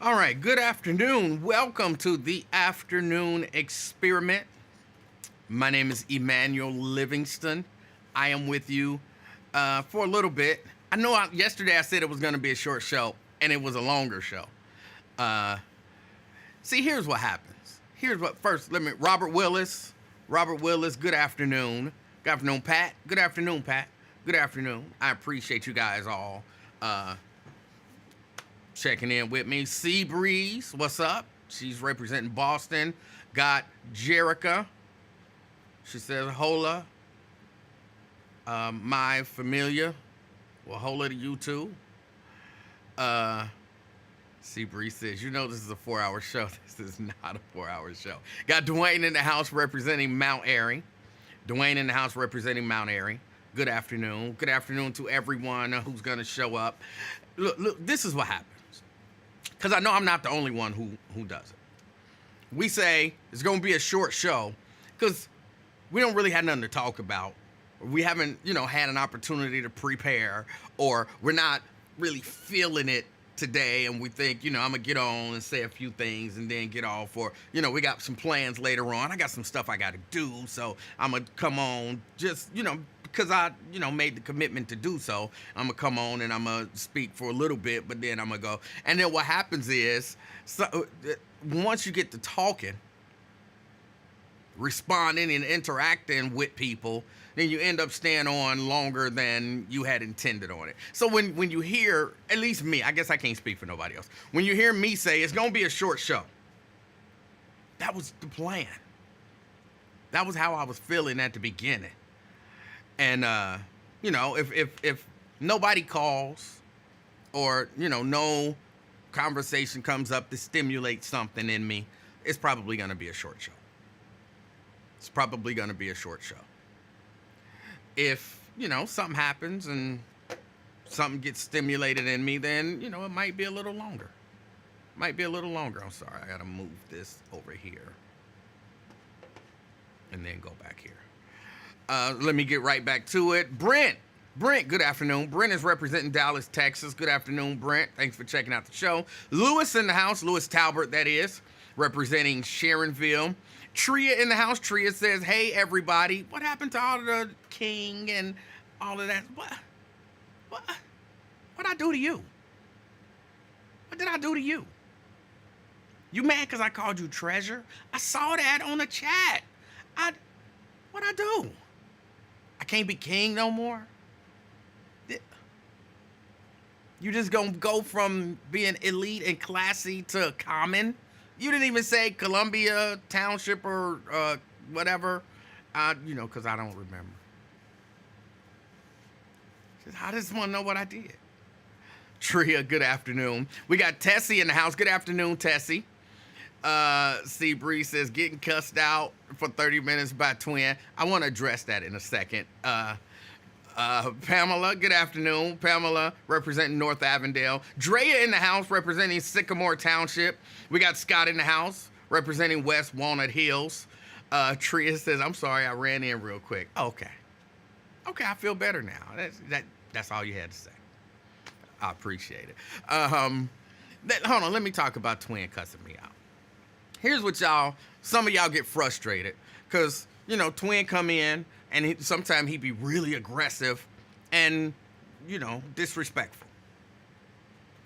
All right, good afternoon. Welcome to the afternoon experiment. My name is Emanuel Livingston. I am with you for a little bit. Yesterday I said it was going to be a short show, and it was a longer show. See, here's what happens. Robert Willis. Robert Willis, good afternoon. Good afternoon, Pat. Good afternoon, Pat. Good afternoon. I appreciate you guys all checking in with me. Sea Breeze, what's up? She's representing Boston. Got Jerica. She says, hola. My familia. Well, hola to you too. Sea Breeze says, you know this is a 4-hour show. This is not a 4-hour show. Got Dwayne in the house representing Mount Airy. Dwayne in the house representing Mount Airy. Good afternoon. Good afternoon to everyone who's going to show up. Look, this is what happens. Because I know I'm not the only one who does it. We say it's going to be a short show because we don't really have nothing to talk about. We haven't, had an opportunity to prepare, or we're not really feeling it today, and we think, I'm going to get on and say a few things and then get off, or, we got some plans later on. I got some stuff I got to do, so I'm going to come on just, because I, made the commitment to do so. I'm going to come on and I'm going to speak for a little bit, but then I'm going to go. And then what happens is, once you get to talking, responding and interacting with people, then you end up staying on longer than you had intended on it. So when you hear, at least me, I guess I can't speak for nobody else. When you hear me say it's going to be a short show, that was the plan. That was how I was feeling at the beginning. And, if nobody calls or, no conversation comes up to stimulate something in me, it's probably going to be a short show. It's probably going to be a short show. If, something happens and something gets stimulated in me, then, it might be a little longer. Might be a little longer. I'm sorry. I got to move this over here and then go back here. Let me get right back to it. Brent, good afternoon. Brent is representing Dallas, Texas. Good afternoon, Brent. Thanks for checking out the show. Lewis in the house. Lewis Talbert, that is, representing Sharonville. Tria in the house. Tria says, hey, everybody. What happened to all of the king and all of that? What'd I do to you? What did I do to you? You mad because I called you treasure? I saw that on the chat. What'd I do? I can't be king no more? You just gonna go from being elite and classy to common? You didn't even say Columbia Township or whatever, because I don't remember. I just want to know what I did. Tria, good afternoon. We got Tessie in the house. Good afternoon, Tessie. Sea Breeze says, getting cussed out for 30 minutes by Twin. I want to address that in a second. Pamela, good afternoon. Pamela, representing North Avondale. Drea in the house, representing Sycamore Township. We got Scott in the house, representing West Walnut Hills. Tria says, I'm sorry, I ran in real quick. Okay, I feel better now. That's all you had to say. I appreciate it. Hold on, let me talk about Twin cussing me out. Here's what some of y'all get frustrated, because, Twin come in, and sometimes he be really aggressive and, disrespectful.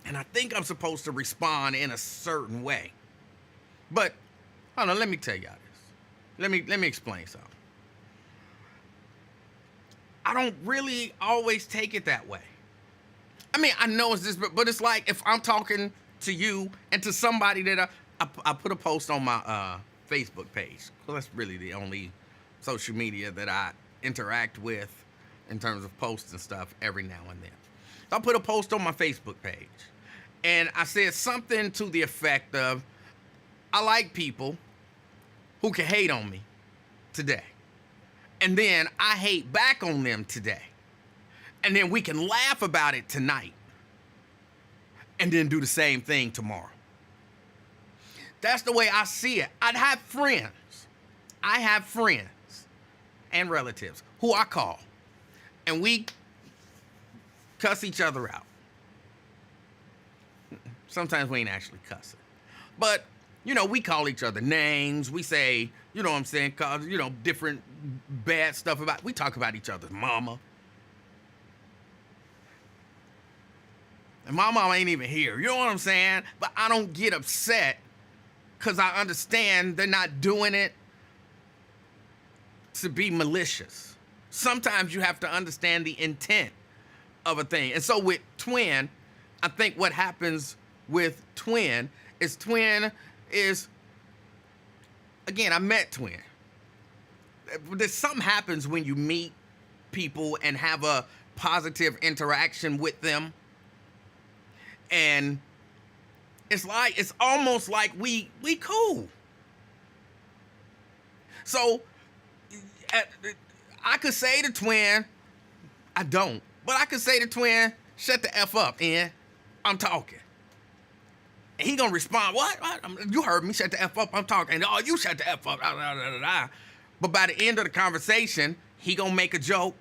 And I think I'm supposed to respond in a certain way. But, hold on, let me tell y'all this. Let me explain something. I don't really always take it that way. I mean, I know it's this, but it's like if I'm talking to you and to somebody that I put a post on my Facebook page. Well, that's really the only social media that I interact with in terms of posts and stuff every now and then. So I put a post on my Facebook page, and I said something to the effect of, I like people who can hate on me today, and then I hate back on them today, and then we can laugh about it tonight, and then do the same thing tomorrow. That's the way I see it. I have friends and relatives who I call, and we cuss each other out. Sometimes we ain't actually cussing. But, we call each other names. We say, you know what I'm saying, cause, different bad stuff about, we talk about each other's mama. And my mama ain't even here. You know what I'm saying? But I don't get upset because I understand they're not doing it to be malicious. Sometimes you have to understand the intent of a thing. And so with Twin, I think what happens with Twin is, again, I met Twin. There's something happens when you meet people and have a positive interaction with them. And it's almost like we cool. So I could say to Twin, I don't, but I could say to Twin, shut the F up, Ian. I'm talking. And he gonna respond, what? You heard me, shut the F up, I'm talking. And, oh, you shut the F up. But by the end of the conversation, he gonna make a joke.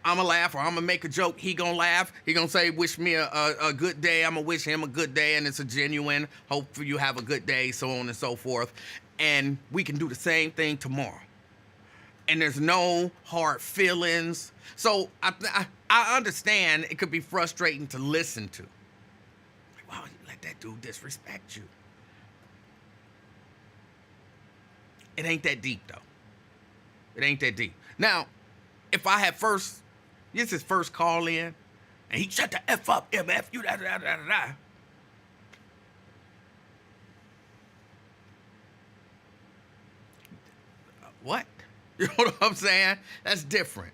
I'm gonna laugh, or I'm gonna make a joke. He gonna laugh. He gonna say, wish me a good day. I'm gonna wish him a good day, and it's a genuine, hopefully you have a good day, so on and so forth. And we can do the same thing tomorrow. And there's no hard feelings. So I understand it could be frustrating to listen to. Like, wow, you let that dude disrespect you. It ain't that deep, though. It ain't that deep. Now, if I had this is first call in, and he shut the F up, MF, you da. What? You know what I'm saying? That's different.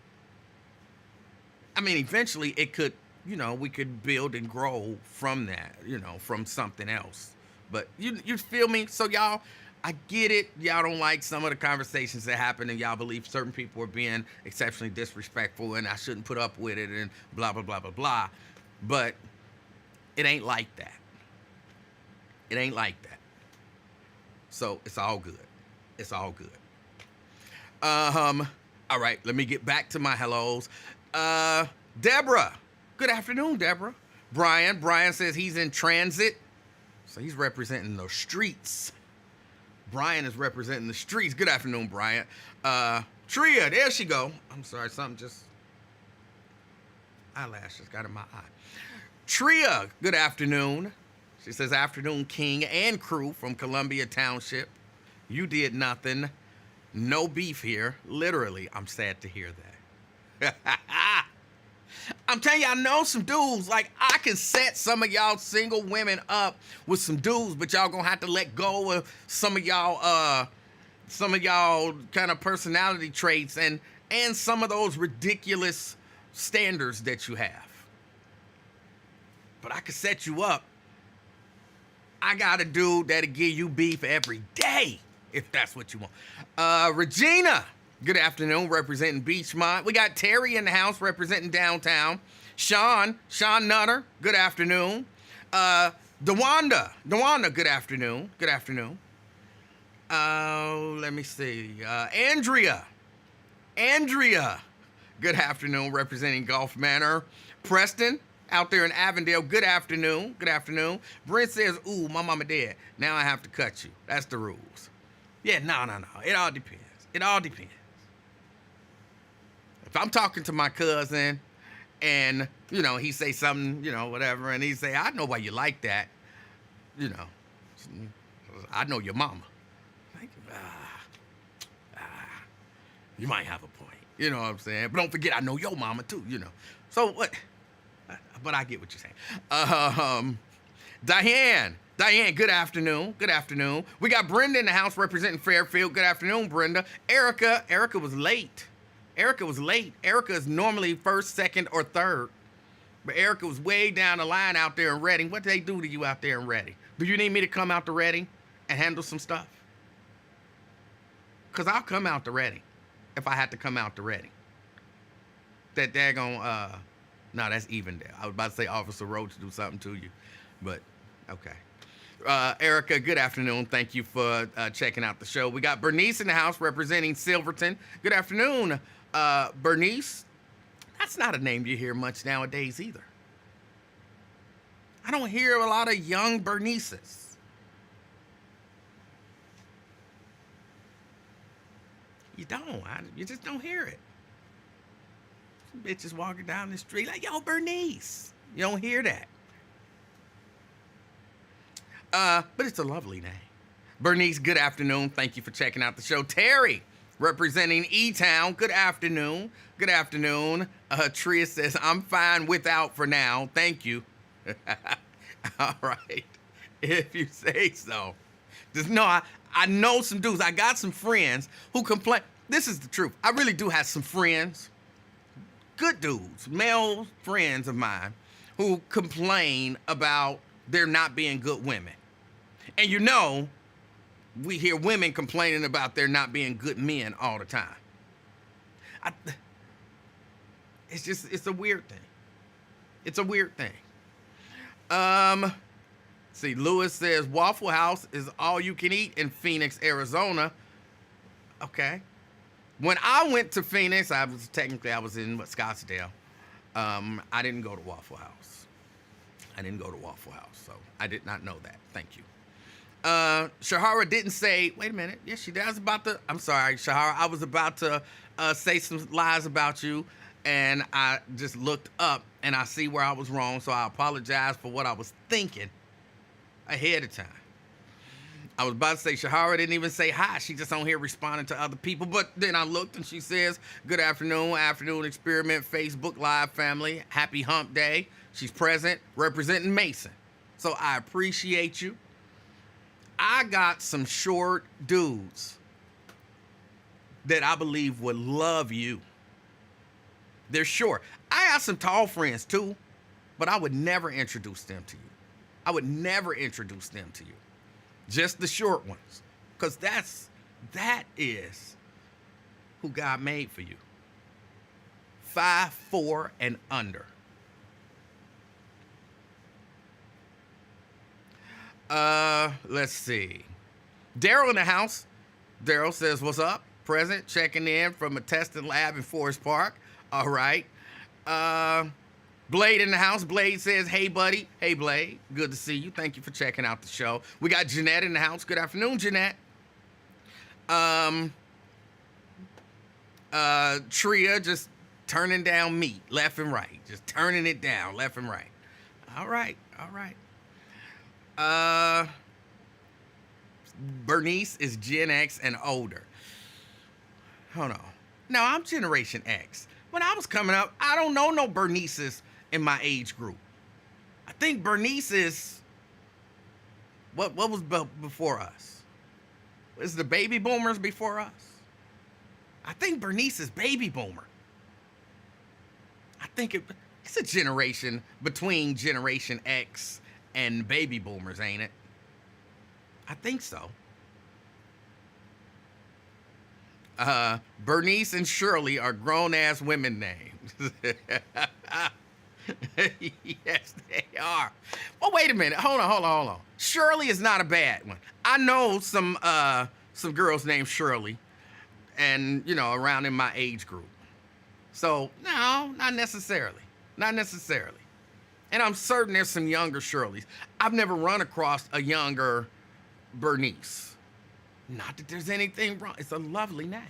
I mean, eventually it could, we could build and grow from that, from something else. But you feel me? So y'all, I get it. Y'all don't like some of the conversations that happen, and y'all believe certain people are being exceptionally disrespectful, and I shouldn't put up with it, and blah, blah, blah, blah, blah. But it ain't like that. It ain't like that. So it's all good. It's all good. All right, let me get back to my hellos. Deborah. Good afternoon, Deborah. Brian says he's in transit. So he's representing the streets. Brian is representing the streets. Good afternoon, Brian. Tria, there she go. I'm sorry, eyelashes got in my eye. Tria, good afternoon. She says, afternoon, King and crew from Columbia Township. You did nothing. No beef here. Literally, I'm sad to hear that. I'm telling you, I know some dudes, like, I can set some of y'all single women up with some dudes, but y'all gonna have to let go of some of y'all kind of personality traits and some of those ridiculous standards that you have. But I can set you up. I got a dude that'll give you beef every day, if that's what you want. Regina, good afternoon, representing Beachmont. We got Terry in the house representing downtown. Sean Nutter, good afternoon. DeWanda, good afternoon. Good afternoon. Let me see. Andrea, good afternoon, representing Gulf Manor. Preston, out there in Avondale, good afternoon. Good afternoon. Brent says, ooh, my mama dead. Now I have to cut you. That's the rules. Yeah, no. It all depends. If I'm talking to my cousin and, he say something, whatever, and he say, I know why you like that, I know your mama. Like, you might have a point. You know what I'm saying? But don't forget, I know your mama too, So what? But I get what you're saying. Diane, good afternoon. Good afternoon. We got Brenda in the house representing Fairfield. Good afternoon, Brenda. Erica was late. Erica is normally first, second, or third. But Erica was way down the line out there in Reading. What do they do to you out there in Reading? Do you need me to come out to Reading and handle some stuff? Because I'll come out to Reading if I had to come out to Reading. That daggone, no, that's Evendale. I was about to say Officer Roach do something to you, but okay. Erica, good afternoon. Thank you for checking out the show. We got Bernice in the house representing Silverton. Good afternoon, Bernice. That's not a name you hear much nowadays either. I don't hear a lot of young Bernices. You don't. You just don't hear it. Some bitches walking down the street like, yo, Bernice. You don't hear that. But it's a lovely name. Bernice, good afternoon. Thank you for checking out the show. Terry, representing E-Town, good afternoon. Good afternoon. Tria says, I'm fine without for now. Thank you. All right. If you say so. Just know I know some dudes. I got some friends who complain. This is the truth. I really do have some friends, good dudes, male friends of mine, who complain about there not being good women. And you know, we hear women complaining about there not being good men all the time. It's a weird thing. It's a weird thing. See, Lewis says Waffle House is all you can eat in Phoenix, Arizona. Okay. When I went to Phoenix, I was in Scottsdale. I didn't go to Waffle House. So I did not know that. Thank you. Shahara didn't say, wait a minute. Yes, she did. I'm sorry, Shahara. I was about to say some lies about you, and I just looked up, and I see where I was wrong, so I apologize for what I was thinking ahead of time. I was about to say, Shahara didn't even say hi. She just on here responding to other people. But then I looked and she says, good afternoon experiment, Facebook Live family. Happy hump day. She's present, representing Mason. So I appreciate you. I got some short dudes that I believe would love you. They're short. I got some tall friends too, but I would never introduce them to you. Just the short ones. Because that is who God made for you. 5'4" and under. Let's see. Daryl in the house. Daryl says, what's up? Present, checking in from a testing lab in Forest Park. All right. Blade in the house. Blade says, hey, buddy. Hey, Blade. Good to see you. Thank you for checking out the show. We got Jeanette in the house. Good afternoon, Jeanette. Tria just turning down meat left and right. Just turning it down left and right. All right. Bernice is Gen X and older. Hold on. No, I'm Generation X. When I was coming up, I don't know no Bernices in my age group. I think Bernice is what was before us? Was the baby boomers before us? I think Bernice is baby boomer. I think it's a generation between Generation X and baby boomers, ain't it? I think so. Bernice and Shirley are grown-ass women names. Yes, they are. Well, wait a minute. Hold on. Shirley is not a bad one. I know some girls named Shirley, and around in my age group. So no, not necessarily. And I'm certain there's some younger Shirleys. I've never run across a younger Bernice. Not that there's anything wrong. It's a lovely name.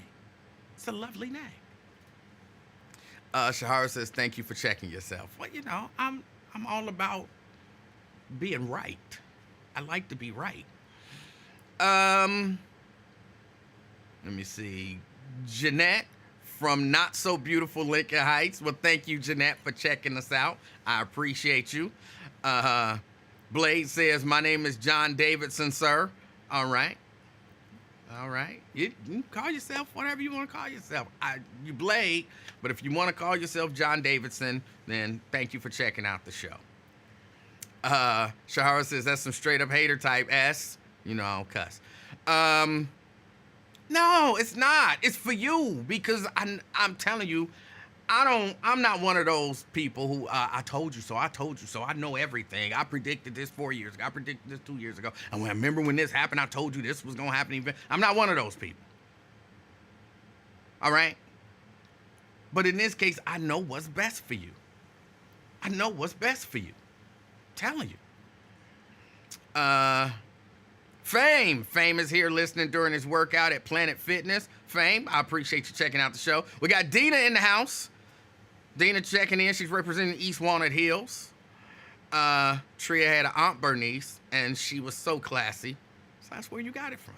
Shahara says, thank you for checking yourself. Well, I'm all about being right. I like to be right. Let me see. Jeanette from Not So Beautiful Lincoln Heights. Well, thank you, Jeanette, for checking us out. I appreciate you. Blade says, my name is John Davidson, sir. All right. You can call yourself whatever you want to call yourself. You Blade, but if you want to call yourself John Davidson, then thank you for checking out the show. Shahara says, that's some straight up hater type S. I don't cuss. No, it's not. It's for you because I'm telling you, I'm not one of those people who I told you so. I know everything. I predicted this 4 years ago. I predicted this 2 years ago. And when I remember when this happened, I told you this was going to happen. Even I'm not one of those people. All right? But in this case, I know what's best for you. Telling you. Uh, Fame is here listening during his workout at Planet Fitness. Fame, I appreciate you checking out the show. We got Dina in the house. Dina checking in. She's representing East Walnut Hills. Tria had an Aunt Bernice, and she was so classy. So that's where you got it from.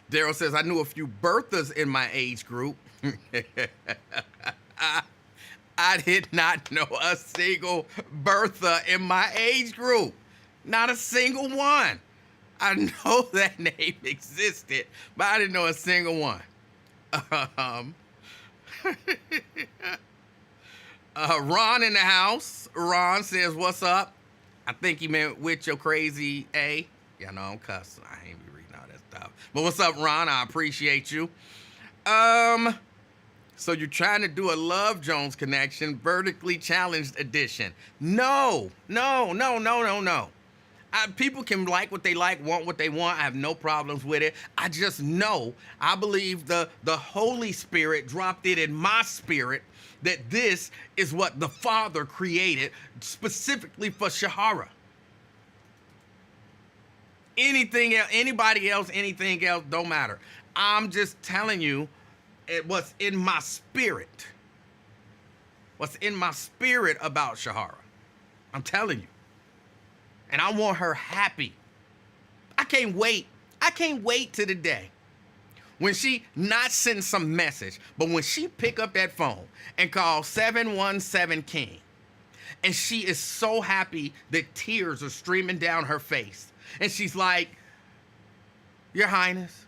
Daryl says, I knew a few Berthas in my age group. I did not know a single Bertha in my age group. Not a single one. I know that name existed, but I didn't know a single one. Ron in the house. Ron says, what's up? I think he meant with your crazy A. Yeah, no, I'm cussing. I ain't be reading all that stuff. But what's up, Ron? I appreciate you. So you're trying to do a Love Jones connection, vertically challenged edition. No. People can like what they like, want what they want. I have no problems with it. I just know, I believe the Holy Spirit dropped it in my spirit that this is what the Father created specifically for Shahara. Anything else, anybody else, anything else, don't matter. I'm just telling you what's in my spirit. What's in my spirit about Shahara. I'm telling you. And I want her happy. I can't wait. I can't wait to the day when she not send some message, but when she pick up that phone and call 717 King, and she is so happy that tears are streaming down her face. And she's like, Your Highness,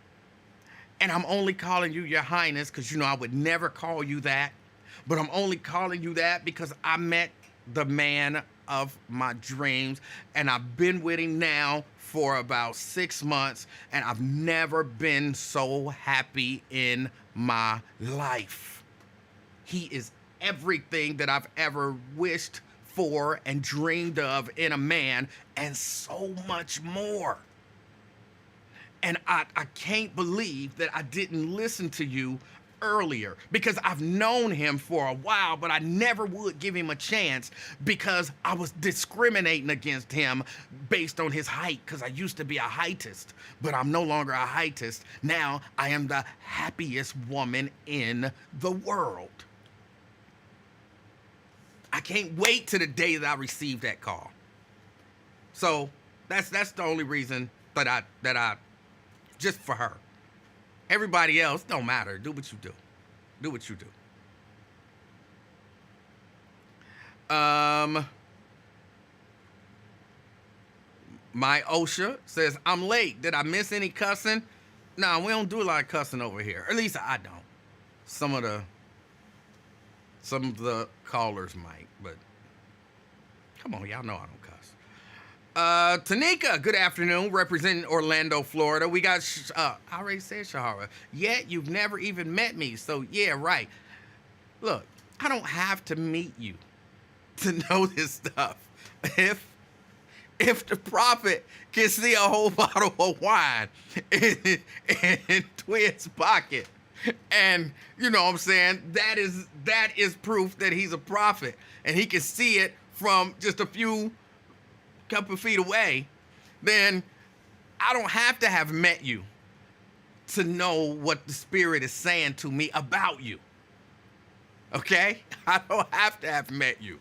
and I'm only calling you Your Highness because, you know, I would never call you that, but I'm only calling you that because I met the man of my dreams, and I've been with him now for about 6 months, and I've never been so happy in my life. He is everything that I've ever wished for and dreamed of in a man, and so much more. And I can't believe that I didn't listen to you earlier, because I've known him for a while, but I never would give him a chance because I was discriminating against him based on his height, because I used to be a heightist, but I'm no longer a heightist. Now I am the happiest woman in the world. I can't wait to the day that I receive that call. So that's the only reason that I just for her. Everybody else don't matter. Do what you do. Do what you do. My OSHA says, I'm late. Did I miss any cussing? No, we don't do a lot of cussing over here. At least I don't. Some of the callers might, but come on, y'all know I don't cuss. Tanika, good afternoon, representing Orlando, Florida. We got, I already said Shahara. Yet you've never even met me, so yeah, right. Look, I don't have to meet you to know this stuff. If the prophet can see a whole bottle of wine in Twit's pocket, and you know what I'm saying, that is proof that he's a prophet, and he can see it from just a couple feet away, then I don't have to have met you to know what the Spirit is saying to me about you. Okay? I don't have to have met you.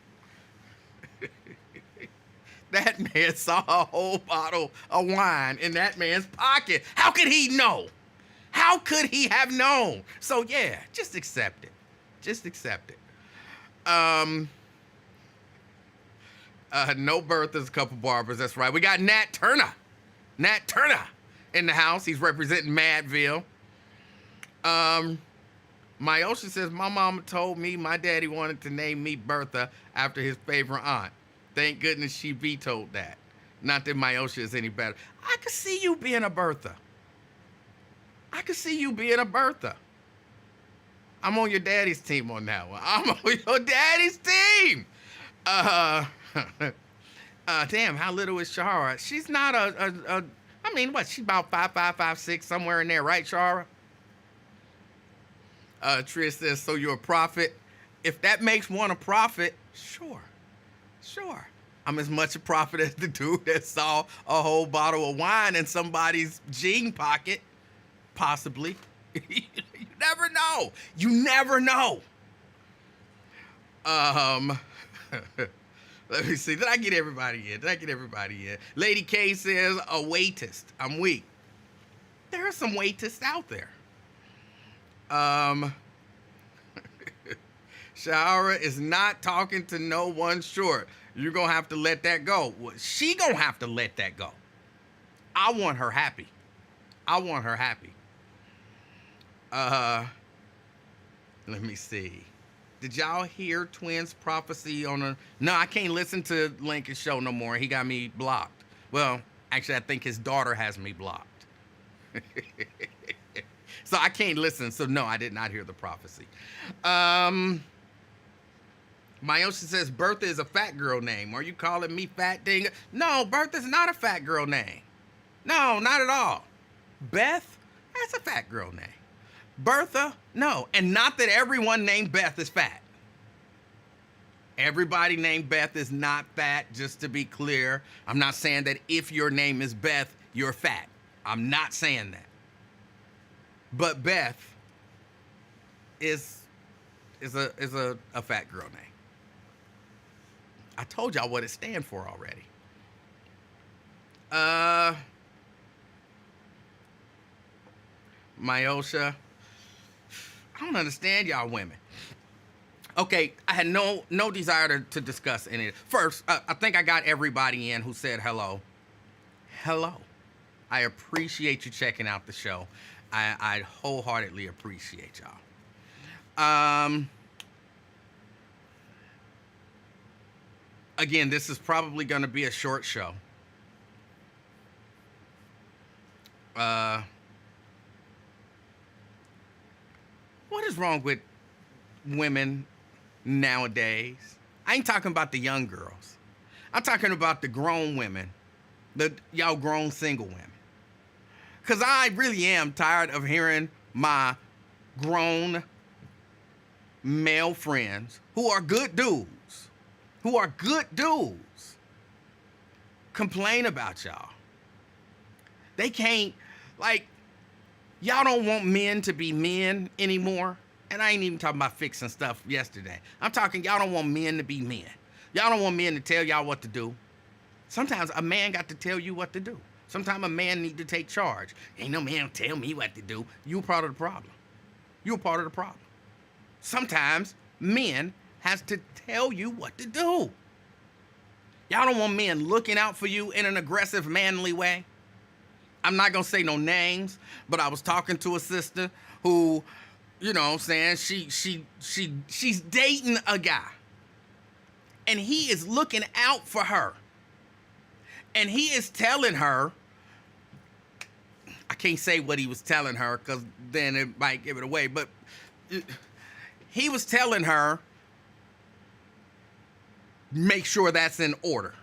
That man saw a whole bottle of wine in that man's pocket. How could he know? How could he have known? So yeah, just accept it. Just accept it. No Berthas, a couple barbers. That's right. We got Nat Turner. Nat Turner in the house. He's representing Madville. Myosha says, my mama told me my daddy wanted to name me Bertha after his favorite aunt. Thank goodness she vetoed that. Not that Myosha is any better. I could see you being a Bertha. I could see you being a Bertha. I'm on your daddy's team on that one. I'm on your daddy's team. Damn, how little is Shahara? She's not I mean, what, she's about 5'5", 5'6", somewhere in there, right, Shahara? Trish says, so you're a prophet? If that makes one a prophet, sure. I'm as much a prophet as the dude that saw a whole bottle of wine in somebody's jean pocket. Possibly. You never know. You never know. Let me see. Did I get everybody in? Lady K says, a waitist. I'm weak. There are some waitists out there. Shara is not talking to no one short. You're going to have to let that go. Well, she going to have to let that go. I want her happy. Let me see. Did y'all hear Twins' prophecy on a... No, I can't listen to Lincoln's show no more. He got me blocked. Well, actually, I think his daughter has me blocked. So I can't listen. So no, I did not hear the prophecy. Mayosha says, Bertha is a fat girl name. Are you calling me fat ding? No, Bertha's not a fat girl name. No, not at all. Beth, that's a fat girl name. Bertha, no. And not that everyone named Beth is fat. Everybody named Beth is not fat, just to be clear. I'm not saying that if your name is Beth, you're fat. I'm not saying that. But Beth is a fat girl name. I told y'all what it stands for already. Myosha, I don't understand y'all women. Okay, I had no desire to discuss any. First, I think I got everybody in who said hello. Hello. I appreciate you checking out the show. I wholeheartedly appreciate y'all. Again, this is probably going to be a short show. What is wrong with women nowadays? I ain't talking about the young girls. I'm talking about the grown women, y'all grown single women. Because I really am tired of hearing my grown male friends who are good dudes, complain about y'all. They can't, y'all don't want men to be men anymore. And I ain't even talking about fixing stuff yesterday. I'm talking y'all don't want men to be men. Y'all don't want men to tell y'all what to do. Sometimes a man got to tell you what to do. Sometimes a man need to take charge. Ain't no man tell me what to do. You part of the problem. You're part of the problem. Sometimes men has to tell you what to do. Y'all don't want men looking out for you in an aggressive, manly way. I'm not going to say no names, but I was talking to a sister who, you know what I'm saying, she's dating a guy. And he is looking out for her. And he is telling her, I can't say what he was telling her because then it might give it away, but he was telling her, make sure that's in order.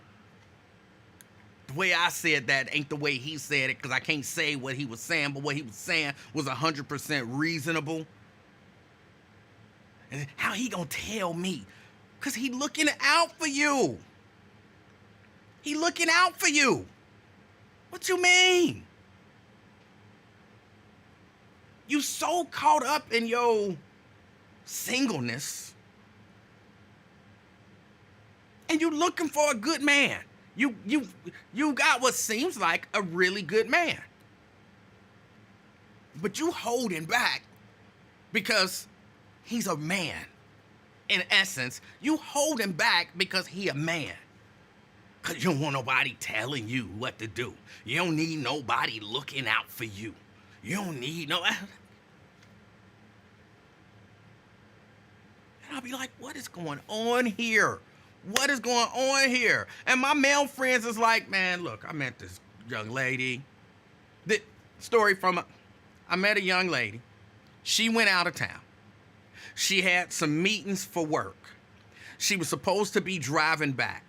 The way I said that ain't the way he said it because I can't say what he was saying, but what he was saying was 100% reasonable. And how he gonna tell me? Because he looking out for you. He looking out for you. What you mean? You so caught up in your singleness. And you looking for a good man. You got what seems like a really good man. But you holding back because he's a man. In essence, you holding back because he a man. Because you don't want nobody telling you what to do. You don't need nobody looking out for you. You don't need no... And I'll be like, what is going on here? What is going on here? And my male friends is like, man, look, I met this young lady. The story from... I met a young lady. She went out of town. She had some meetings for work. She was supposed to be driving back.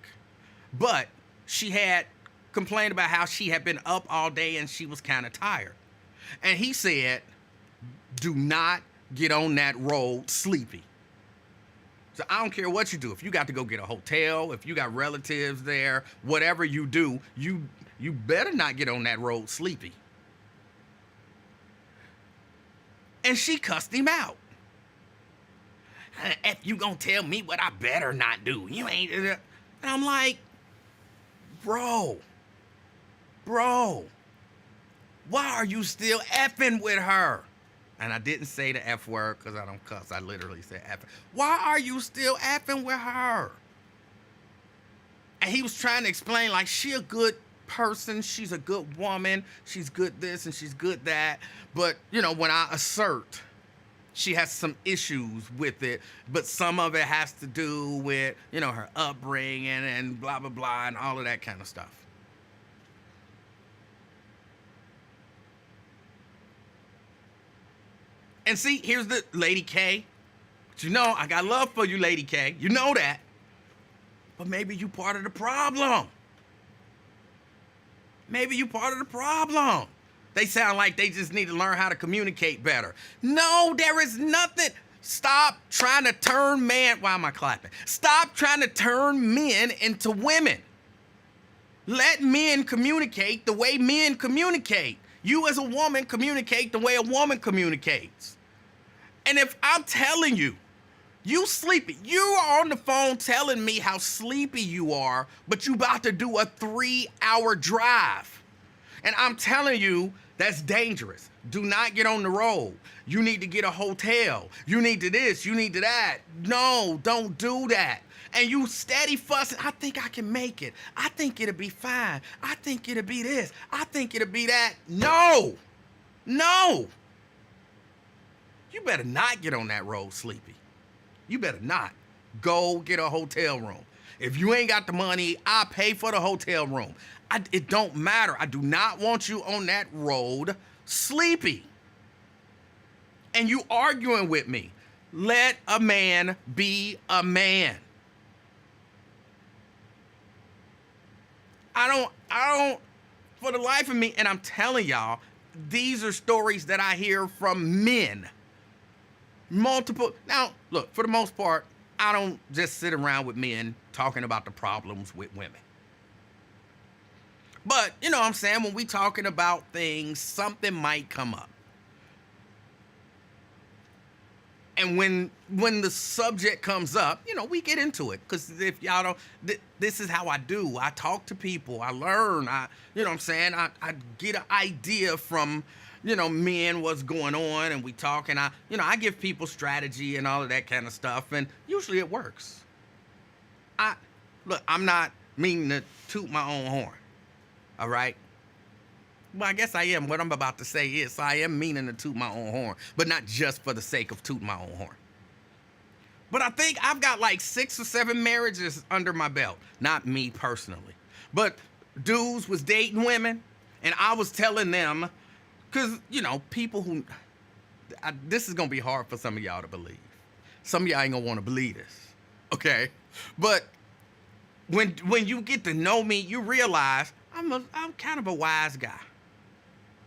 But she had complained about how she had been up all day and she was kind of tired. And he said, do not get on that road sleepy. So I don't care what you do. If you got to go get a hotel, if you got relatives there, whatever you do, you better not get on that road sleepy. And she cussed him out. If you gonna tell me what I better not do, you ain't. And I'm like, bro, why are you still effing with her? And I didn't say the F word because I don't cuss. I literally said F. Why are you still effing with her? And he was trying to explain, like, she a good person. She's a good woman. She's good this and she's good that. But, you know, when I assert, she has some issues with it. But some of it has to do with, you know, her upbringing and blah, blah, blah, and all of that kind of stuff. And see, here's the Lady K. But you know, I got love for you, Lady K. You know that. But maybe you part of the problem. Maybe you part of the problem. They sound like they just need to learn how to communicate better. No, there is nothing. Stop trying to turn man. Why am I clapping? Stop trying to turn men into women. Let men communicate the way men communicate. You as a woman communicate the way a woman communicates. And if I'm telling you, you sleepy, you are on the phone telling me how sleepy you are, but you about to do a 3-hour drive. And I'm telling you, that's dangerous. Do not get on the road. You need to get a hotel. You need to this, you need to that. No, don't do that. And you steady fussing, I think I can make it. I think it'll be fine. I think it'll be this. I think it'll be that. No. You better not get on that road sleepy. You better not. Go get a hotel room. If you ain't got the money, I'll pay for the hotel room. It don't matter. I do not want you on that road sleepy. And you arguing with me. Let a man be a man. I don't, for the life of me, and I'm telling y'all, these are stories that I hear from men. Multiple. Now, look, for the most part, I don't just sit around with men talking about the problems with women. But, you know what I'm saying, when we talking about things, something might come up. And when the subject comes up, you know, we get into it. Because if y'all don't, this is how I do. I talk to people. I learn. You know what I'm saying? I get an idea from, you know, men, what's going on, and we talk, and I give people strategy and all of that kind of stuff, and usually it works. Look, I'm not meaning to toot my own horn, all right? Well, I guess I am. What I'm about to say is I am meaning to toot my own horn, but not just for the sake of tooting my own horn. But I think I've got like 6 or 7 marriages under my belt. Not me personally. But dudes was dating women, and I was telling them, because, you know, people who, this is going to be hard for some of y'all to believe. Some of y'all ain't going to want to believe this, okay? But when you get to know me, you realize I'm kind of a wise guy.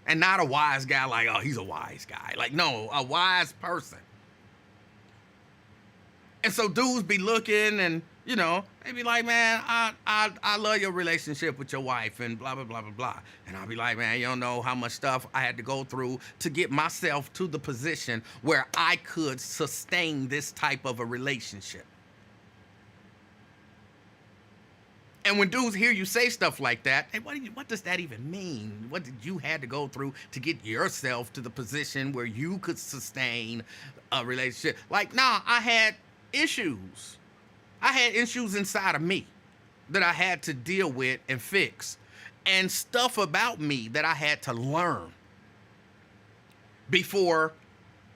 And not a wise guy like, oh, he's a wise guy. Like, no, a wise person. And so dudes be looking and, you know, they be like, man, I love your relationship with your wife and blah, blah, blah, blah, blah. And I'll be like, man, you don't know how much stuff I had to go through to get myself to the position where I could sustain this type of a relationship. And when dudes hear you say stuff like that, hey, what does that even mean? What did you had to go through to get yourself to the position where you could sustain a relationship? Like, nah, I had issues. I had issues inside of me that I had to deal with and fix. And stuff about me that I had to learn before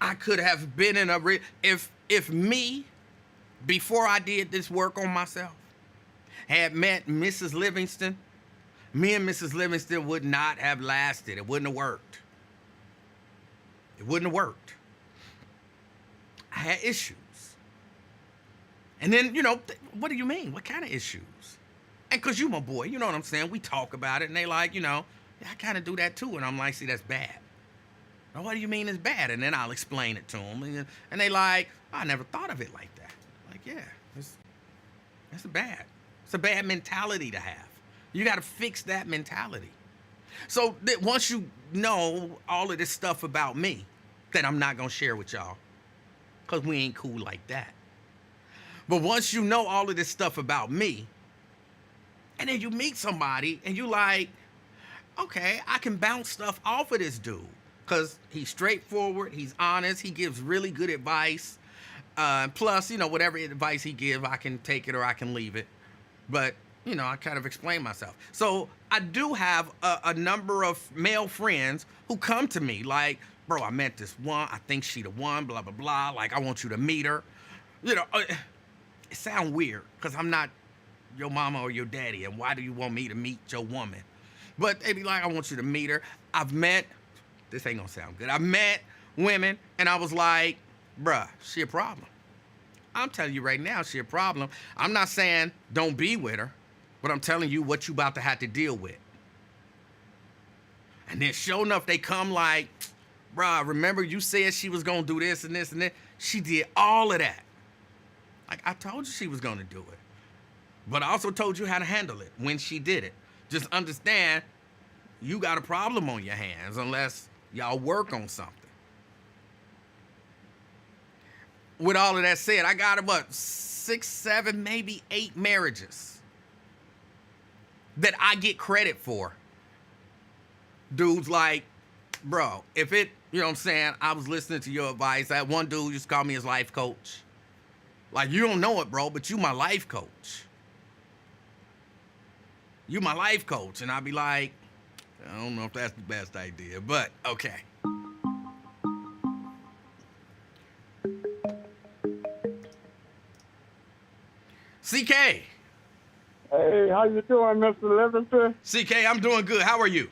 I could have been in a... If me, before I did this work on myself, had met Mrs. Livingston, me and Mrs. Livingston would not have lasted. It wouldn't have worked. It wouldn't have worked. I had issues. And then, you know, what do you mean? What kind of issues? And because you my boy, you know what I'm saying? We talk about it, and they like, you know, yeah, I kind of do that too. And I'm like, see, that's bad. Now, what do you mean it's bad? And then I'll explain it to them. And they like, I never thought of it like that. Like, yeah, it's a bad mentality to have. You got to fix that mentality. So that once you know all of this stuff about me that I'm not going to share with y'all, because we ain't cool like that. But once you know all of this stuff about me, and then you meet somebody and you like, okay, I can bounce stuff off of this dude. Because he's straightforward, he's honest, he gives really good advice. Plus, whatever advice he gives, I can take it or I can leave it. But, I kind of explain myself. So I do have a number of male friends who come to me like, bro, I met this one. I think she the one, blah, blah, blah. Like, I want you to meet her. It sounds weird because I'm not your mama or your daddy. And why do you want me to meet your woman? But they be like, I want you to meet her. This ain't gonna sound good. I met women and I was like, bruh, she a problem. I'm telling you right now, she a problem. I'm not saying don't be with her, but I'm telling you what you about to have to deal with. And then sure enough, they come like, bruh, remember you said she was gonna do this and this and that? She did all of that. Like, I told you she was gonna do it. But I also told you how to handle it when she did it. Just understand, you got a problem on your hands unless y'all work on something. With all of that said, I got about 6, 7, maybe 8 marriages that I get credit for. Dudes like, bro, if it, you know what I'm saying, I was listening to your advice. That one dude just called me his life coach. Like, you don't know it, bro, but you my life coach. You my life coach. And I'll be like, I don't know if that's the best idea, but okay. CK. Hey, how you doing, Mr. Livingston? CK, I'm doing good. How are you?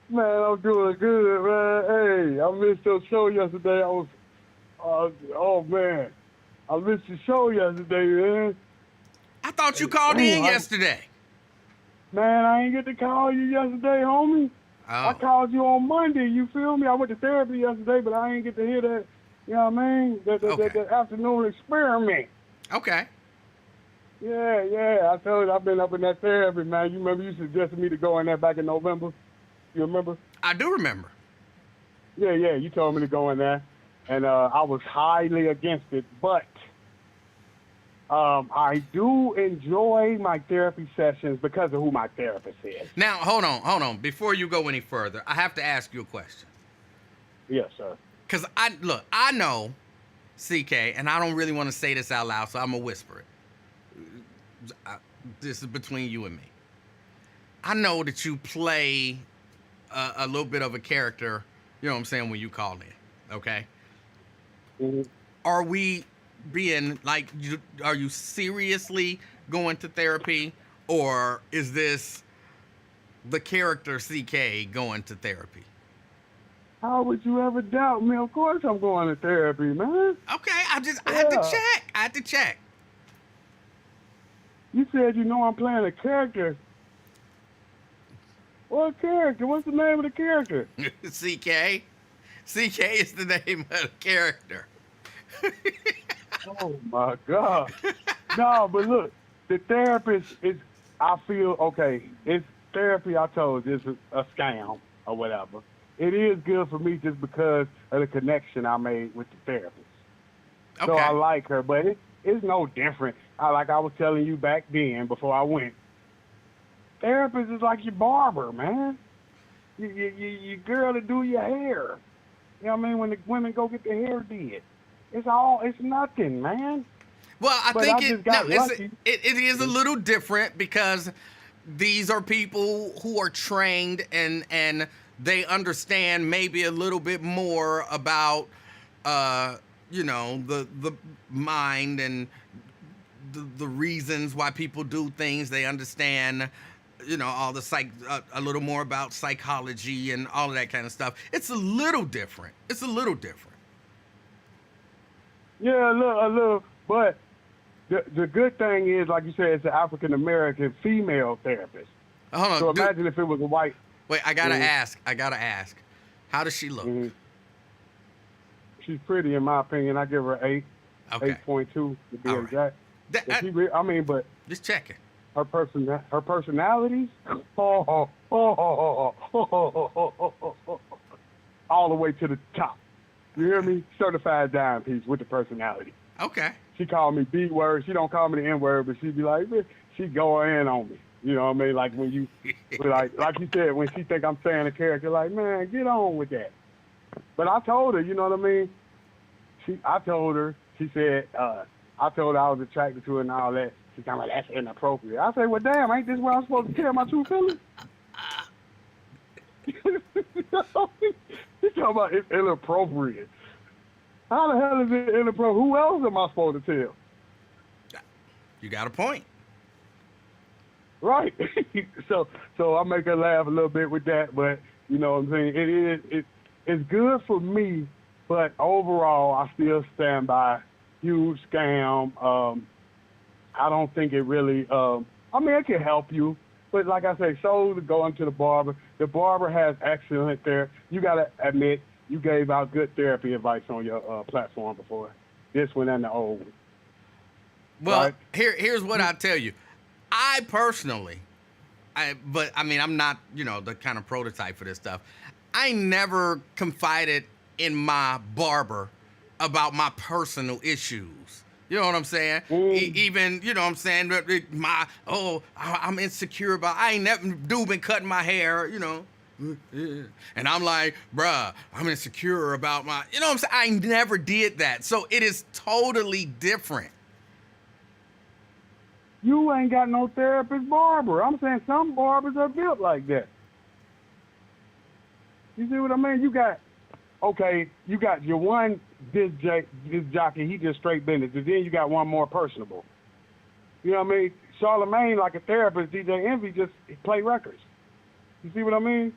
Man, I'm doing good, man. Hey, I missed your show yesterday. Oh, man. I missed your show yesterday, man. I thought you called in yesterday. Man, I ain't get to call you yesterday, homie. Oh. I called you on Monday, you feel me? I went to therapy yesterday, but I ain't get to hear that, you know what I mean? That afternoon experiment. Okay. Yeah. I told you I've been up in that therapy, man. You remember you suggested me to go in there back in November? You remember? I do remember. Yeah, you told me to go in there. And I was highly against it, but I do enjoy my therapy sessions because of who my therapist is. Now, hold on. Before you go any further, I have to ask you a question. Yes, sir. Because I know, CK, and I don't really want to say this out loud, so I'm going to whisper it. This is between you and me. I know that you play a little bit of a character, you know what I'm saying, when you call in, okay? Mm-hmm. Are we being like, are you seriously going to therapy, or is this the character CK going to therapy? How would you ever doubt me? Of course I'm going to therapy, man. Okay, I had to check. You said I'm playing a character. What character? What's the name of the character? CK. CK is the name of the character. Oh, my God. No, but look, the therapist is, I feel, okay, it's therapy, I told you, is a scam or whatever. It is good for me just because of the connection I made with the therapist. Okay. So I like her, but it's no different. Like I was telling you back then before I went, therapist is like your barber, man. You girl to do your hair. You know what I mean? When the women go get their hair did. It's nothing, man. Well, I but think it is a Mm-hmm. little different because these are people who are trained and they understand maybe a little bit more about, the mind and the reasons why people do things. They understand, all the a little more about psychology and all of that kind of stuff. It's a little different. Yeah, a little. But the good thing is, like you said, it's an African-American female therapist. Hold on. So imagine if it was a white. Wait, I gotta ask. How does she look? Mm-hmm. She's pretty, in my opinion. I give her 8. Okay. 8.2 to be All right. exact. That, But I mean, but just checking. her personalities, all the way to the top. You hear me? Certified dime piece with the personality. Okay. She called me B word. She don't call me the N word, but she be like, she go in on me. You know what I mean? Like when you, like you said, when she think I'm saying a character, like, man, get on with that. But I told her, you know what I mean? I told her, she said, I told her I was attracted to her and all that. She kind of like, that's inappropriate. I said, well, damn, ain't this where I'm supposed to tell my true feelings? She talking about it's inappropriate. How the hell is it inappropriate? Who else am I supposed to tell? You got a point. Right. so I make her laugh a little bit with that, but you know what I'm saying? It's good for me, but overall I still stand by huge scam. I don't think it really I mean it can help you, but like I say, so to go into the barber. The barber has excellent therapy. You gotta admit you gave out good therapy advice on your platform before. This one and the old one. Well, Right. here's what I tell you. I personally, but I mean, I'm not, the kind of prototype for this stuff. I never confided in my barber about my personal issues. You know what I'm saying? Even, you know what I'm saying? I'm insecure about, I ain't never been cutting my hair, And I'm like, bruh, I'm insecure about you know what I'm saying? I never did that. So it is totally different. You ain't got no therapist barber. I'm saying some barbers are built like that. You see what I mean? You got your one disc jockey, he just straight business. And then you got one more personable. You know what I mean? Charlemagne, like a therapist, DJ Envy just play records. You see what I mean?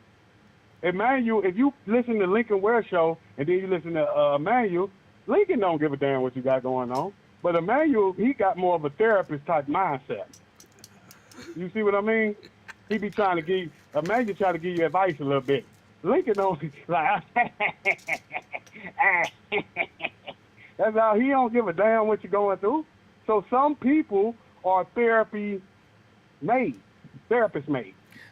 Emanuel, if you listen to Lincoln Ware show and then you listen to Emanuel, Lincoln don't give a damn what you got going on. But Emanuel, he got more of a therapist type mindset. You see what I mean? He be trying to give Emanuel try to give you advice a little bit. Lincoln don't like that's how he don't give a damn what you're going through. So some people are therapist made.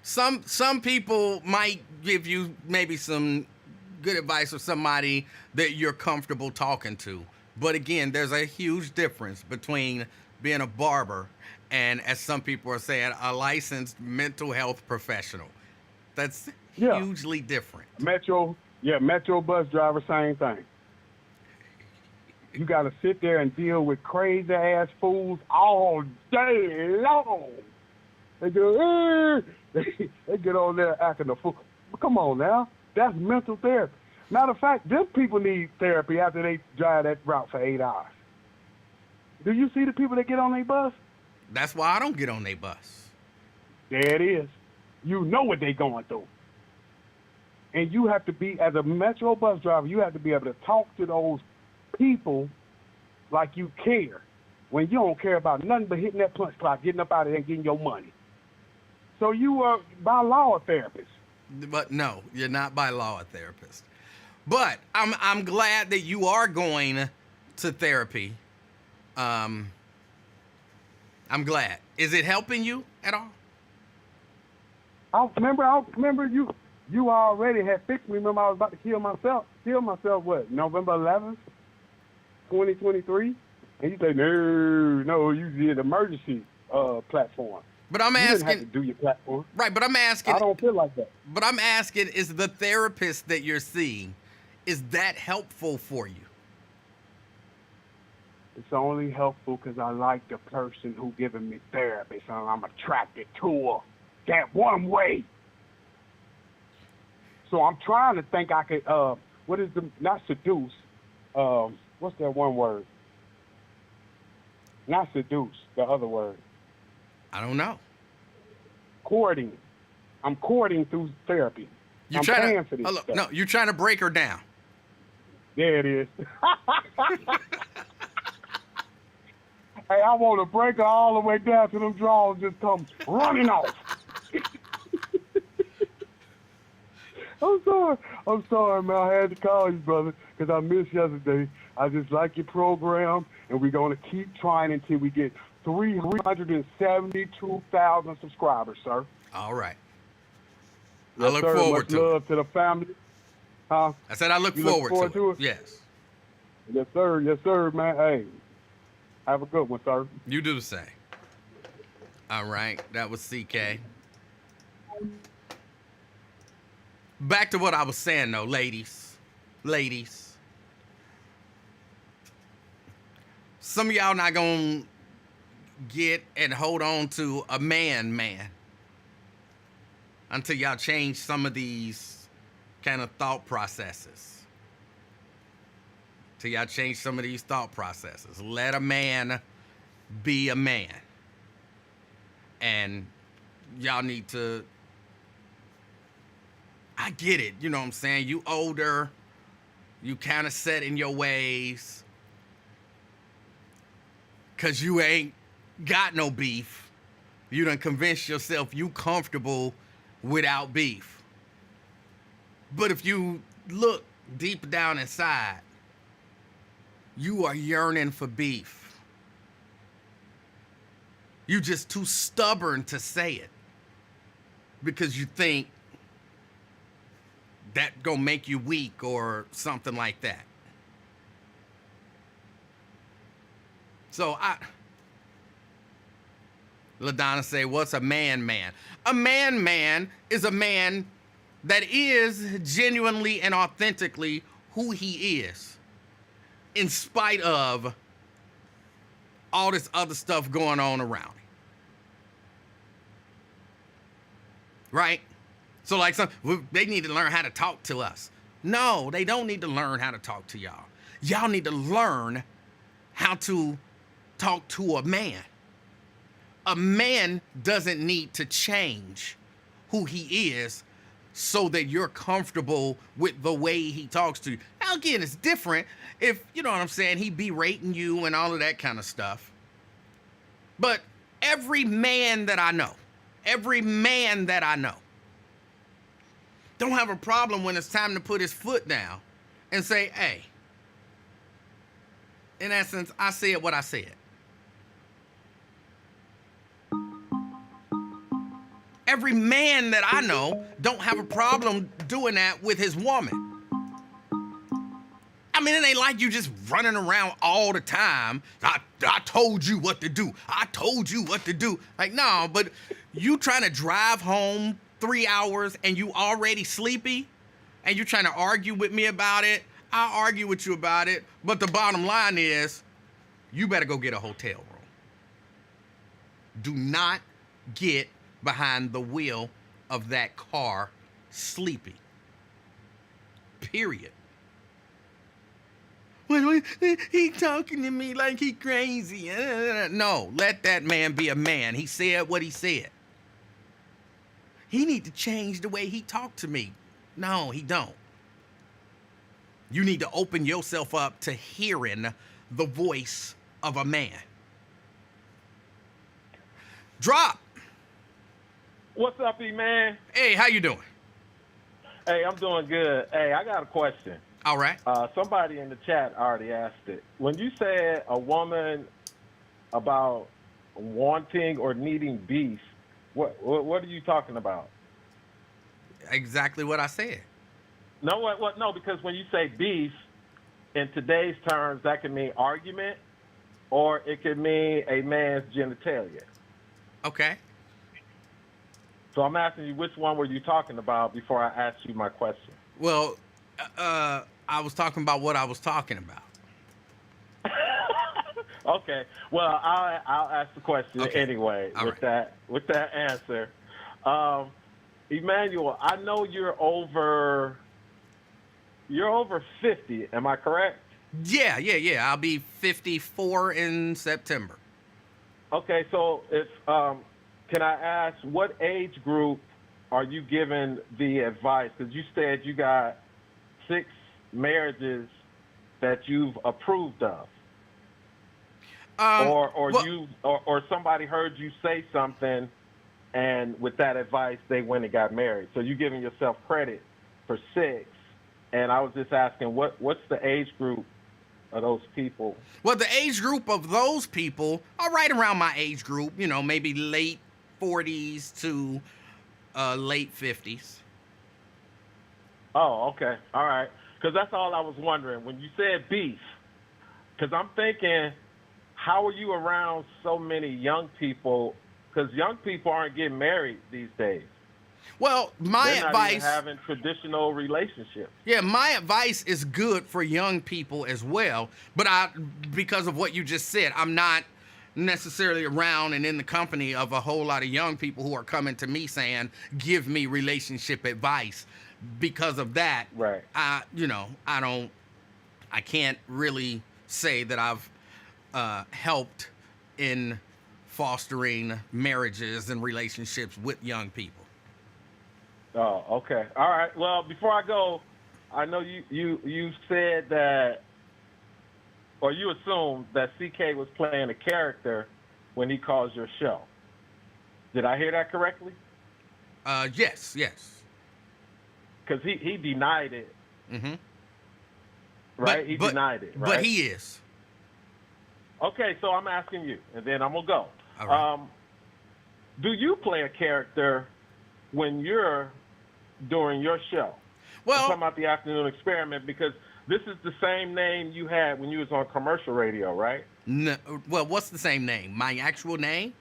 Some people might give you maybe some good advice or somebody that you're comfortable talking to. But again, there's a huge difference between being a barber and, as some people are saying, a licensed mental health professional. That's hugely different. Metro bus driver, same thing. You got to sit there and deal with crazy ass fools all day long. They go, they get on there acting a fool. Come on now, that's mental therapy. Matter of fact, them people need therapy after they drive that route for 8 hours. Do you see the people that get on their bus? That's why I don't get on their bus. There it is. You know what they going through. And you have to be, as a Metro bus driver, you have to be able to talk to those people like you care. When you don't care about nothing but hitting that punch clock, getting up out of there and getting your money. So you are, by law, a therapist. But no, you're not by law a therapist. But I'm glad that you are going to therapy. I'm glad. Is it helping you at all? I remember you already had fixed me. Remember I was about to kill myself. What? November 11th, 2023. And you say no, you did emergency platform. But I'm asking. You didn't have to do your platform. Right, but I'm asking. I don't feel like that. But I'm asking, is the therapist that you're seeing, is that helpful for you? It's only helpful because I like the person who giving me therapy, so I'm attracted to her that one way. So I'm trying to think I could, not seduce, what's that one word? Not seduce, the other word. I don't know. Courting. I'm courting through therapy. You're trying to, you're trying to break her down. There it is. Hey, I want to break her all the way down to them drawers just come running off. I'm sorry. I'm sorry, man. I had to call you, brother, because I missed yesterday. I just like your program, and we're going to keep trying until we get 372,000 subscribers, sir. All right. I Yes, look sir. forward Much to it. love to the family. Huh? I said I look You look forward forward to it. to it? Yes. Yes, sir. Yes, sir, man. Hey, have a good one, sir. You do the same. All right. That was CK. Back to what I was saying, though, ladies. Ladies. Some of y'all not going to get and hold on to a man until y'all change some of these kind of thought processes. Till y'all change some of these thought processes. Let a man be a man. And y'all need to, I get it, you know what I'm saying? You older, you kind of set in your ways, because you ain't got no beef. You done convinced yourself you comfortable without beef. But if you look deep down inside, you are yearning for beef. You just too stubborn to say it because you think that gonna make you weak or something like that. So LaDonna say, what's a man? A man is a man that is genuinely and authentically who he is, in spite of all this other stuff going on around him. Right? So like they need to learn how to talk to us. No, they don't need to learn how to talk to y'all. Y'all need to learn how to talk to a man. A man doesn't need to change who he is so that you're comfortable with the way he talks to you. Now, again, it's different if, you know what I'm saying, he berating you and all of that kind of stuff. But every man that I know don't have a problem when it's time to put his foot down and say, hey, in essence, I said what I said. Every man that I know don't have a problem doing that with his woman. I mean, it ain't like you just running around all the time. I told you what to do. I told you what to do. Like, no, but you trying to drive home 3 hours and you already sleepy and you trying to argue with me about it. I'll argue with you about it. But the bottom line is, you better go get a hotel room. Do not get behind the wheel of that car sleepy. Period. Well, he talking to me like he crazy. No, let that man be a man. He said what he said. He need to change the way he talked to me. No, he don't. You need to open yourself up to hearing the voice of a man. Drop. What's up, E-Man? Hey, how you doing? Hey, I'm doing good. Hey, I got a question. All right. Somebody in the chat already asked it. When you said a woman about wanting or needing beef, what are you talking about? Exactly what I said. No, what? No, because when you say beef, in today's terms, that can mean argument, or it could mean a man's genitalia. Okay. So I'm asking you, which one were you talking about before I asked you my question? Well, I was talking about what I was talking about. Okay. Well, I'll ask the question anyway. All with right. that answer, Emanuel, I know you're over 50. Am I correct? Yeah. I'll be 54 in September. Okay. So can I ask what age group are you giving the advice? Because you said you got 6 marriages that you've approved of. Or somebody heard you say something, and with that advice, they went and got married. So you're giving yourself credit for 6, and I was just asking what's the age group of those people? Well, the age group of those people are right around my age group, maybe late 40s to late 50s. Oh, okay. All right. Because that's all I was wondering. When you said beef, because I'm thinking, how are you around so many young people? Because young people aren't getting married these days. Well, my They're not advice, even having traditional relationships. yeah, my advice is good for young people as well. But because of what you just said, I'm not necessarily around and in the company of a whole lot of young people who are coming to me saying, give me relationship advice. Because of that, Right. I can't really say that I've helped in fostering marriages and relationships with young people. Oh, okay. All right. Well, before I go, I know you said that, or you assumed that CK was playing a character when he calls your show. Did I hear that correctly? Yes. Because he denied it. Mm-hmm. Right? He denied it, right? But he is. Okay, so I'm asking you, and then I'm going to go. All right. Do you play a character when you're doing your show? Well, I'm talking about the Afternoon Experiment, because this is the same name you had when you was on commercial radio, right? no, well, what's the same name? My actual name?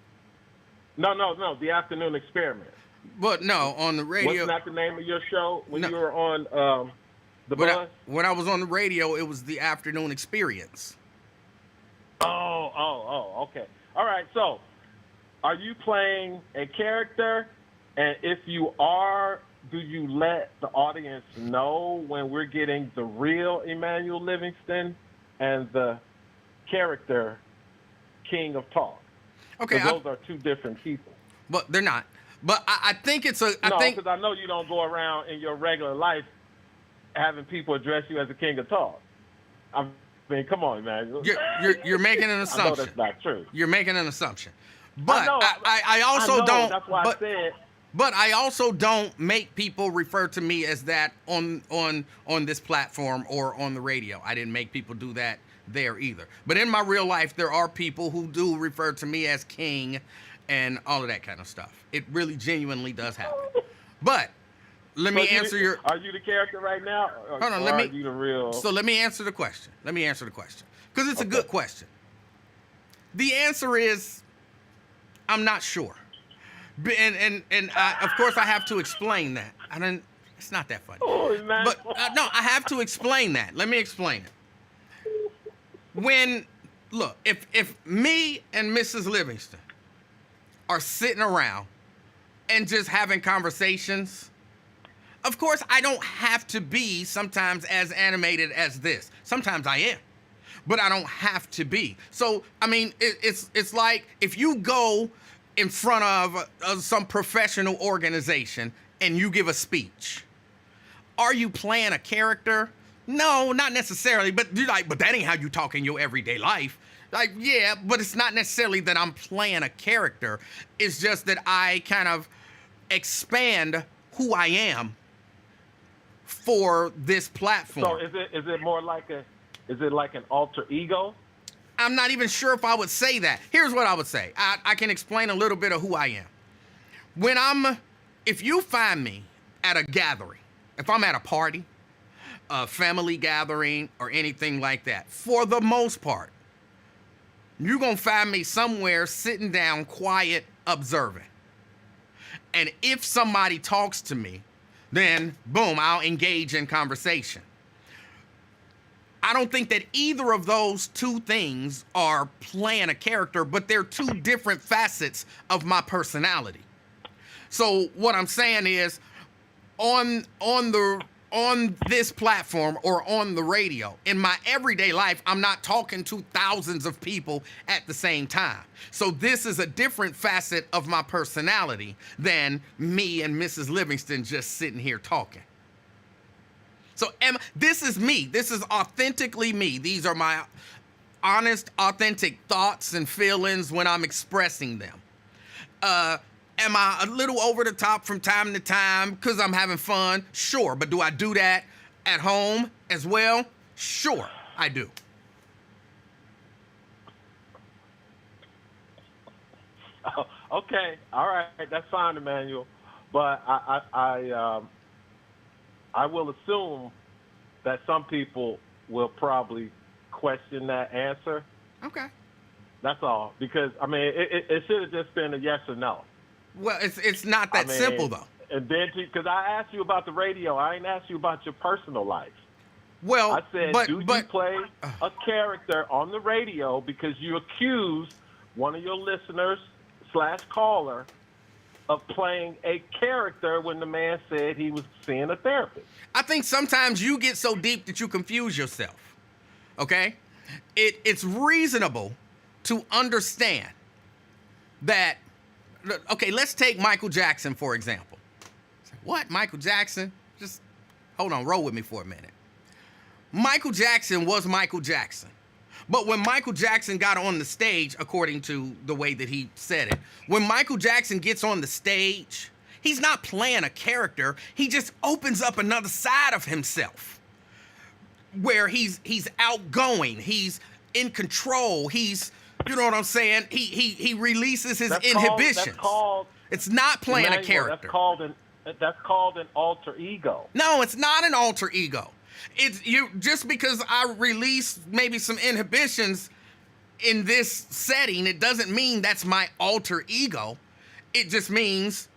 No, the Afternoon Experiment. But no, on the radio. Wasn't that the name of your show when No. you were on the Buzz? When I was on the radio, it was the Afternoon Experience. Oh, okay. All right, so are you playing a character? And if you are, do you let the audience know when we're getting the real Emanuel Livingston and the character King of Talk? Okay. Those are two different people. But they're not. But I think it's a. No, I think because I know you don't go around in your regular life having people address you as the King of Talk. I mean, come on, man. you're making an assumption. I know that's not true. You're making an assumption. But know, I also I know, don't. That's why I said. But I also don't make people refer to me as that on this platform or on the radio. I didn't make people do that there either. But in my real life, there are people who do refer to me as King and all of that kind of stuff. It really genuinely does happen. But let me answer your. Are you the character right now? Or, Hold on, or are you the real? So let me answer the question. Because it's a good question. The answer is, I'm not sure. And of course I have to explain that. It's not that funny. Oh, man. But no, I have to explain that. Let me explain it. If me and Mrs. Livingston are sitting around and just having conversations, of course I don't have to be sometimes as animated as this. Sometimes I am, but I don't have to be. So, I mean, it's like if you go in front of some professional organization and you give a speech, are you playing a character? No, not necessarily, but you're like, but that ain't how you talk in your everyday life. Like, yeah, but it's not necessarily that I'm playing a character. It's just that I kind of expand who I am for this platform. So is it more like an alter ego? I'm not even sure if I would say that. Here's what I would say. I can explain a little bit of who I am. If you find me at a gathering, if I'm at a party, a family gathering, or anything like that, for the most part, you're going to find me somewhere sitting down, quiet, observing. And if somebody talks to me, then boom, I'll engage in conversation. I don't think that either of those two things are playing a character, but they're two different facets of my personality. So what I'm saying is, on this platform or on the radio, in my everyday life, I'm not talking to thousands of people at the same time. So this is a different facet of my personality than me and Mrs. Livingston just sitting here talking. So this is me. This is authentically me. These are my honest, authentic thoughts and feelings when I'm expressing them. Am I a little over the top from time to time because I'm having fun? Sure. But do I do that at home as well? Sure, I do. Okay, all right, that's fine, Emmanuel. But I will assume that some people will probably question that answer. Okay. That's all. Because I mean, it should have just been a yes or no. Well, it's not that simple though. And then, because I asked you about the radio, I ain't asked you about your personal life. Well, I said, do you play a character on the radio because you accused one of your listeners / caller of playing a character when the man said he was seeing a therapist? I think sometimes you get so deep that you confuse yourself. Okay? It's reasonable to understand that. Okay, let's take Michael Jackson, for example. What? Michael Jackson? Just hold on, roll with me for a minute. Michael Jackson was Michael Jackson. But when Michael Jackson got on the stage, according to the way that he said it, when Michael Jackson gets on the stage, he's not playing a character. He just opens up another side of himself where he's outgoing, he's in control, he's, you know what I'm saying? He releases his inhibitions. It's not playing a character. That's called an alter ego. No, it's not an alter ego. It's you just because I release maybe some inhibitions in this setting, it doesn't mean that's my alter ego. It just means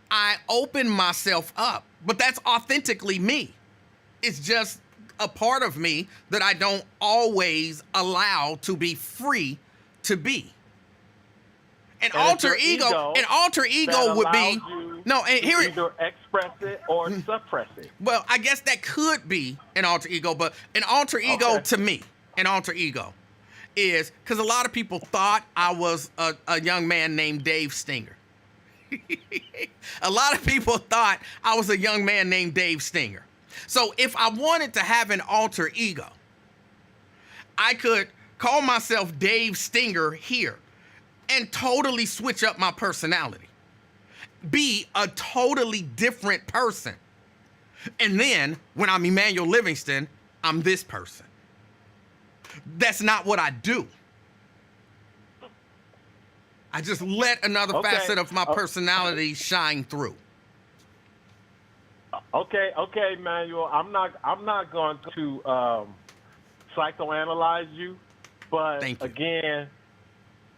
I open myself up. But that's authentically me. It's just a part of me that I don't always allow to be free to be. An alter ego would be no. And here either express it or suppress it. Well, I guess that could be an alter ego, but an alter ego to me, an alter ego, is because a lot of people thought I was a young man named Dave Stinger. A lot of people thought I was a young man named Dave Stinger. So if I wanted to have an alter ego, I could call myself Dave Stinger here and totally switch up my personality. Be a totally different person. And then when I'm Emanuel Livingston, I'm this person. That's not what I do. I just let another facet of my personality shine through. Okay, Emmanuel. I'm not going to psychoanalyze you, but again,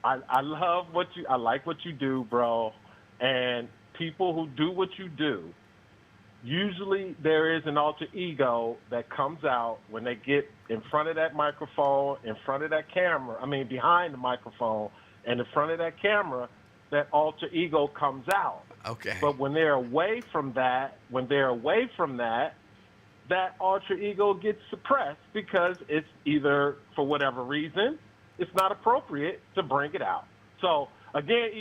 I love I like what you do, bro. And people who do what you do, usually there is an alter ego that comes out when they get in front of that microphone, in front of that camera. I mean, behind the microphone and in front of that camera, that alter ego comes out. Okay. But when they're away from that, that alter ego gets suppressed because it's either, for whatever reason, it's not appropriate to bring it out. So, again,